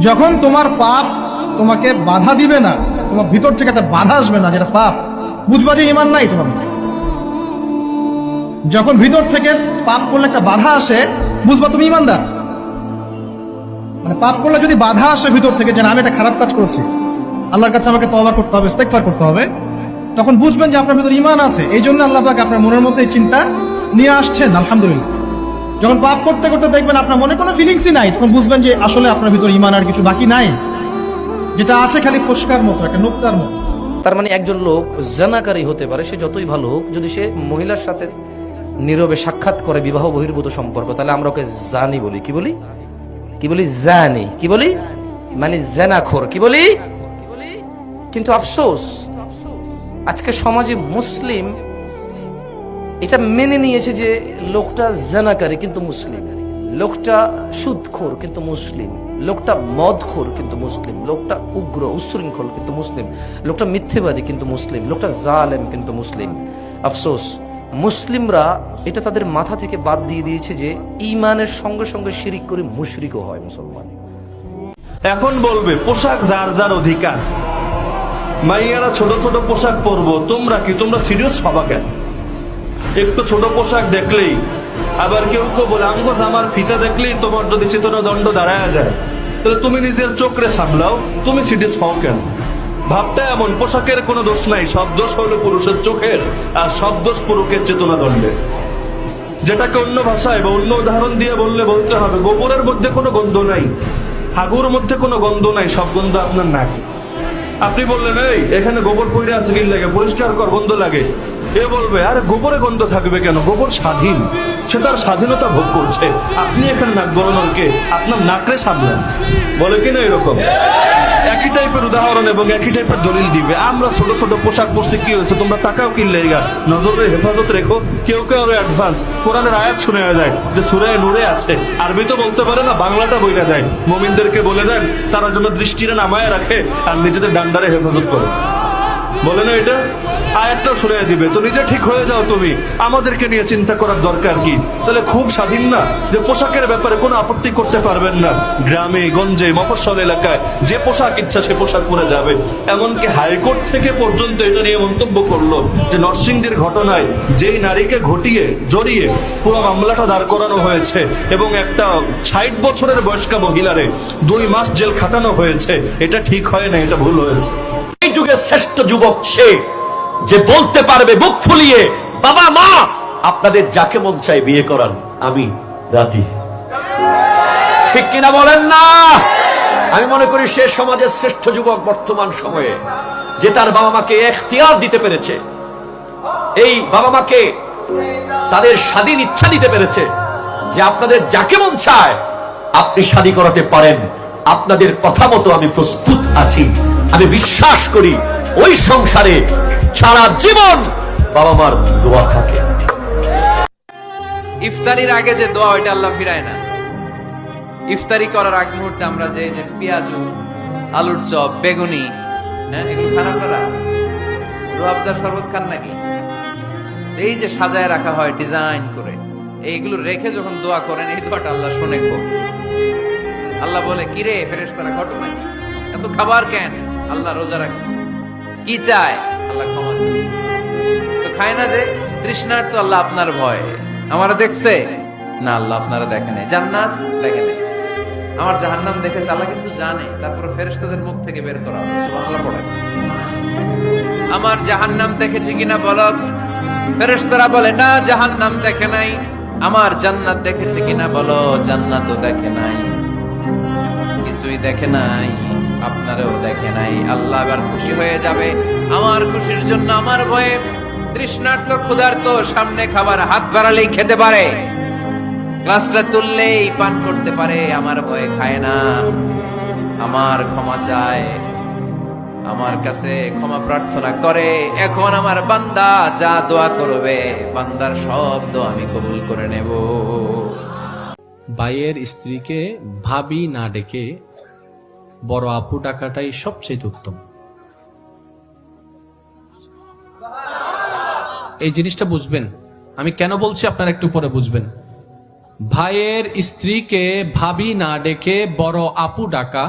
যখন তোমার পাপ তোমাকে বাধা দিবে না, তোমার ভিতর থেকে একটা বাধা আসবে না যেটা পাপ, বুঝবা যে ঈমান নাই তোমার মধ্যে। যখন ভিতর থেকে পাপ করলে একটা বাধা আসে, বুঝবা তুমি ঈমানদার। মানে পাপ করলে যদি বাধা আসে ভিতর থেকে যে না আমি একটা খারাপ কাজ করেছি, আল্লাহর কাছে আমাকে তওবা করতে হবে, ইস্তেগফার করতে হবে, তখন বুঝবেন যে আপনার ভিতর ঈমান আছে। এই জন্য আল্লাহ পাক আপনার মনের মধ্যে এই চিন্তা নিয়ে আসছেন। আলহামদুলিল্লাহ। যখন পাপ করতে করতে দেখবেন আপনার মনে কোনো ফিলিংসই নাই, তখন বুঝবেন যে আসলে আপনার ভিতর ঈমান আর কিছু বাকি নাই, যেটা আছে খালি ফোস্কার মতো, একটা নুক্তার মতো। তার মানে একজন লোক জানাকারী হতে পারে, সে যতই ভালো হোক, যদি সে মহিলার সাথে নীরবে সাক্ষাৎ করে বিবাহ বহির্ভূত সম্পর্ক, তাহলে আমরা ওকে জানি বলি। কি বলি? কি বলি? জানি। কি বলি? মানে জানাখোর। কি বলি? কিন্তু আফসোস, আজকে সমাজে মুসলিম এটা মেনে নিয়েছে যে লোকটা জানাকারী কিন্তু মুসলিম, লোকটা সুদখোর কিন্তু মুসলিম, লোকটা মদখোর কিন্তু মুসলিম, লোকটা উগ্র উচ্ছৃঙ্খল কিন্তু মুসলিম, লোকটা মিথ্যেবাদী কিন্তু মুসলিম, লোকটা জালেম কিন্তু মুসলিম। আফসোস, মুসলিমরা এটা তাদের মাথা থেকে বাদ দিয়ে দিয়েছে যে ঈমানের সঙ্গে সঙ্গে শিরিক করে মুশরিকও হয় মুসলমান। এখন বলবে পোশাক যার যার অধিকার, মাইয়ারা ছোট ছোট পোশাক পরবো, তোমরা কি, তোমরা সিরিয়াস হবা কেন? একটু ছোট পোশাক দেখলেই, আবার কেউ কেউ বলে আমগো জামার ফিতা দেখলেই তোমার যদি চেতনা দণ্ড দাঁড়ায় যায়, তাহলে তুমি নিজের চোখরে সামলাও, তুমি সিরিয়াস হও কেন? ভাবটা এমন, পোশাকের কোনো দোষ নাই, সব দোষ হলো পুরুষের চোখের, আর সব দোষ পুরুষের চেতনা দণ্ডের। যেটাকে অন্য ভাষায় বা অন্য উদাহরণ দিয়ে বলতে হবে, গোবরের মধ্যে কোনো গন্ধ নাই, হাগুর মধ্যে কোনো গন্ধ নাই, সব গন্ধ আপনার নাকে। আপনি বললেন এই এখানে গোবর পড়ে আছে, কি লাগে, পরিষ্কার কর, গন্ধ লাগে। এ বলবে আরে গোবরে গন্ধ থাকবে কেন, গোবর স্বাধীন, সে তার স্বাধীনতা ভোগ করছে, আপনি এখানে নাক গলানোর কে? আপনার নাকরে সামলান। বলে কিনা এরকম? একই টাইপের উদাহরণ এবং একই টাইপের দলিল দিবে। আমরা ছোট ছোট পোশাক পরছি, কি হয়েছে, তোমরা টাকাও কিনলে, নজরের হেফাজত রেখো। কেউ কেউ আরো অ্যাডভান্স কোরআনের আয়াত শুনে যায় যে সূরা নূরে আছে, আরবি তো বলতে পারে না, বাংলাটা বইলা দেয়, মুমিনদেরকে বলে দেন তারা যেন দৃষ্টিরে নামায় রাখে আর নিজেদের ডান্ডারে হেফাজত করে। বলে না এটা? আয়াতটাও শুনে দিবে। তো নিজে ঠিক হয়ে যাও তুমি, আমাদেরকে নিয়ে চিন্তা করার দরকার কি? তাহলে খুব স্বাধীন না যে পোশাকের ব্যাপারে কোনো আপত্তি করতে পারবেন না, গ্রামে গঞ্জে মফস্বল এলাকায় যে পোশাক ইচ্ছা সে পোশাক পরে যাবে। এমনকি হাইকোর্ট থেকে পর্যন্ত এটা নিয়ে মন্তব্য করলো যে নরসিংদীর ঘটনায় যেই নারীকে জড়িয়ে পুরো মামলাটা দাঁড় করানো হয়েছে এবং একটা 60 বছরের বয়স্কা মহিলারে 2 মাস জেল খাটানো হয়েছে, এটা ঠিক হয় না, এটা ভুল হয়েছে। এই যুগের শ্রেষ্ঠ যুবক সে যে বলতে পারবে বুক ফুলিয়ে, বাবা মা আপনাদের যাকে মন চাই বিয়ে করান, আমি রাজি। ঠিক কিনা বলেন না? আমি মনে করি সে সমাজের শ্রেষ্ঠ যুবক বর্তমান সময়ে, যে তার বাবা মাকে এখতিয়ার দিতে পেরেছে, এই বাবা মাকে তাদের স্বাধীন ইচ্ছা দিতে পেরেছে যে আপনাদের যাকে মন চায় আপনি শাদী করাতে পারেন, আপনাদের কথা মতো আমি প্রস্তুত আছি। আমি বিশ্বাস করি ওই সংসারে সারা জীবন বাবা মার দোয়া থাকে। ইফতারির আগে যে দোয়া, ওইটা আল্লাহ ফিরায় না। ইফতারি করার আগ মুহূর্তে আমরা যে পেঁয়াজ, আলুর চপ, বেগুনি, হ্যাঁ এগুলো খান আপনারা? রুয়াবজার শরবত খান নাকি? এই যে সাজায় রাখা হয় ডিজাইন করে, এইগুলো রেখে যখন দোয়া করেন, এই দোয়াটা আল্লাহ শুনে খুব। আল্লাহ বলে কিরে ফেরেশতারা, ঘটনা কি, এত খাবার কেন? আল্লাহ রোজা রাখছে, কি চায়? আল্লাহ ক্ষমা চায়। তো খায় না যে তৃষ্ণার, তো আল্লাহ আপনার ভয়, আমারা দেখছে না, আল্লাহ আপনারা দেখে নেই, জান্নাত দেখে নেই, আমার জাহান্নাম দেখেছে, আল্লাহ কিন্তু জানে। তারপরে ফেরেশতাদের মুখ থেকে বের করা হবে, সুবহানাল্লাহ পড়ে, আমার জাহান্নাম দেখেছি কিনা বলো। ফেরেশতারা বলে না, জাহান্নাম দেখে নাই। আমার জান্নাত দেখেছে কিনা বলো, জান্নাতও দেখে নাই, কিছুই দেখে নাই, আপনারও দেখে নাই। আল্লাহ এবার খুশি হয়ে যাবে। আমার খুশির জন্য আমার ভয়ে তৃষ্ণার্ত ক্ষুধার্ত সামনে খাবার হাত বাড়ালেই খেতে পারে, গ্লাসটা তুললেই পান করতে পারে, আমার ভয়ে খায় না, আমার ক্ষমা চায়, আমার কাছে ক্ষমা প্রার্থনা করে। এখন আমার বান্দা যা দোয়া করবে, বান্দার সব দোয়া আমি কবুল করে নেব। ভাইয়ের স্ত্রীকে ভাবি না ডেকে বড় আপু ডাকাটাই সবচেয়ে উত্তম। এই জিনিসটা বুঝবেন, আমি কেন বলছি আপনারা একটু পরে বুঝবেন। ভাইয়ের স্ত্রীকে ভাবি না ডেকে বড় আপু ডাকা,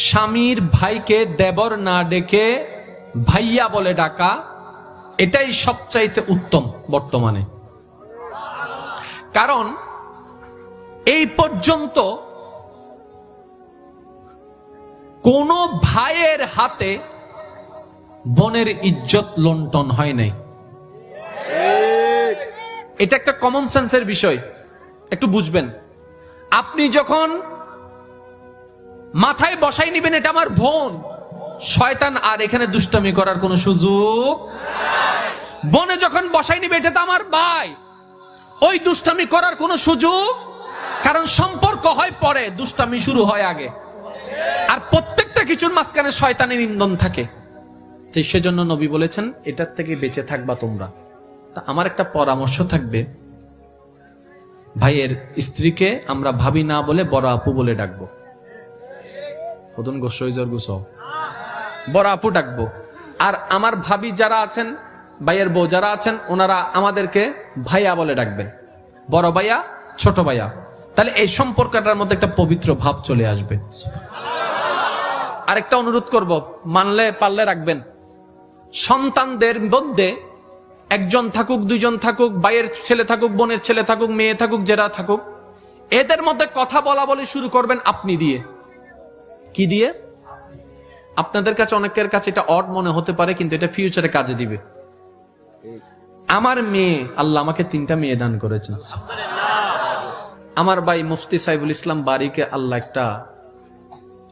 স্বামীর ভাইকে দেবর না ডেকে ভাইয়া বলে ডাকা, এটাই সবচাইতে উত্তম বর্তমানে। কারণ এই পর্যন্ত কোন ভাইয়ের হাতে বোনের ইজ্জত লুণ্ঠন হয় নাই। এটা একটা কমন সেন্সের বিষয়, একটু বুঝবেন। আপনি যখন মাথায় বসাই নিবেন এটা আমার বোন, শয়তান আর এখানে দুষ্টামি করার কোনো সুযোগ। বোনে যখন বসাই নিবে এটা তো আমার ভাই, ওই দুষ্টামি করার কোনো সুযোগ, কারণ সম্পর্ক হয় পরে, দুষ্টামি শুরু হয় আগে। আর প্রত্যেকটা কিছুর মাঝখানে শয়তানের ইন্ধন থাকে। তো সেজন্য নবী বলেছেন এটার থেকে বেঁচে থাকবা তোমরা। তা আমার একটা পরামর্শ থাকবে, ভাইয়ের স্ত্রীকে আমরা ভাবি না বলে বড় আপু বলে ডাকবো। বড় আপু ডাকবো। আর আমার ভাবি যারা আছেন, ভাইয়ের বউ যারা আছেন, ওনারা আমাদেরকে ভাইয়া বলে ডাকবেন, বড় ভাইয়া, ছোট ভাইয়া। তাহলে এই সম্পর্কটার মধ্যে একটা পবিত্র ভাব চলে আসবে। আরেকটা অনুরোধ করব, মানলে পারলে রাখবেন, সন্তানদের মধ্যে একজন থাকুক, দুইজন থাকুক, ভাইয়ের ছেলে থাকুক, বোনের ছেলে থাকুক, মেয়ে থাকুক, যারা থাকুক, এদের মধ্যে কথা বলা বলে শুরু করবেন আপনি দিয়ে। কি দিয়ে? আপনাদের কাছে অনেকের কাছে এটা অড মনে হতে পারে, কিন্তু এটা ফিউচারে কাজে দিবে। আমার মেয়ে, আল্লাহ আমাকে 3টা মেয়ে দান করেছেন। আমার ভাই মুফতি সাইফুল ইসলাম বাড়িকে আল্লাহ একটা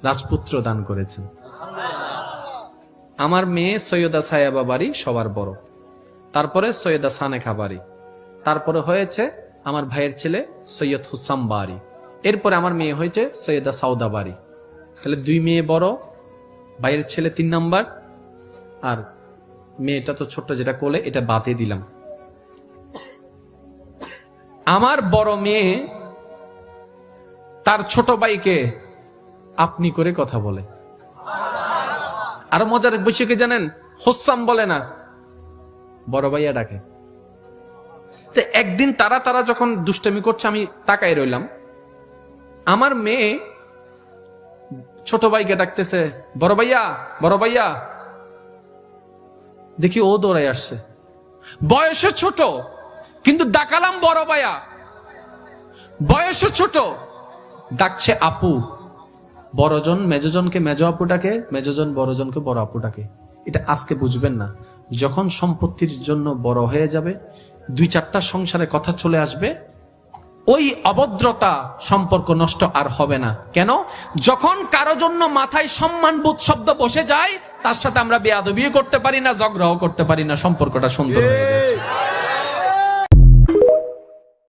রাজপুত্র দান করেছেন। আমার মেয়ে সৈয়দা সায়াবা বাড়ি সবার বড়, তারপরে সৈয়দা সানেখা বাড়ি, তারপরে হয়েছে আমার ভাইয়ের ছেলে সৈয়দ হুসাম বাড়ি, এরপরে আমার মেয়ে হয়েছে সৈয়দা সাউদা বাড়ি। তাহলে 2 মেয়ে বড়, ভাইয়ের ছেলে 3 নাম্বার, আর মেয়েটা তো ছোট্ট যেটা কোলে, এটা বাদে দিলাম। আমার বড় মেয়ে তার ছোট ভাইকে আপনি করে কথা বলে। আরো মজার বিষয় কি জানেন? হোসাম বলে না, বড় ভাইয়া ডাকে। তো একদিন তারা যখন দুষ্টামি করছে, আমি তাকাই রইলাম, আমার মেয়ে ছোট ভাইকে ডাকতেছে, বড় ভাইয়া, বড় ভাইয়া। দেখি ও দৌড়াই আসছে, বয়সে ছোট কিন্তু ডাকালাম বড় ভাইয়া, বয়সে ছোট ডাকছে আপু। বড়জন মেজজনকে মেজ আপু ডাকে, মেজজন বড়জনকে বড় আপু ডাকে। এটা আজকে বুঝবেন না, যখন সম্পত্তির জন্য বড় হয়ে যাবে, 2-4টা সংসারে কথা চলে আসবে, ওই অভদ্রতা সম্পর্ক নষ্ট আর হবে না। কেন? যখন কারো জন্য মাথায় সম্মানবোধ শব্দ বসে যায়, তার সাথে আমরা বেয়াদবিও করতে পারি না, ঝগড়াও করতে পারি না, সম্পর্কটা সুন্দর হয়ে গেছে।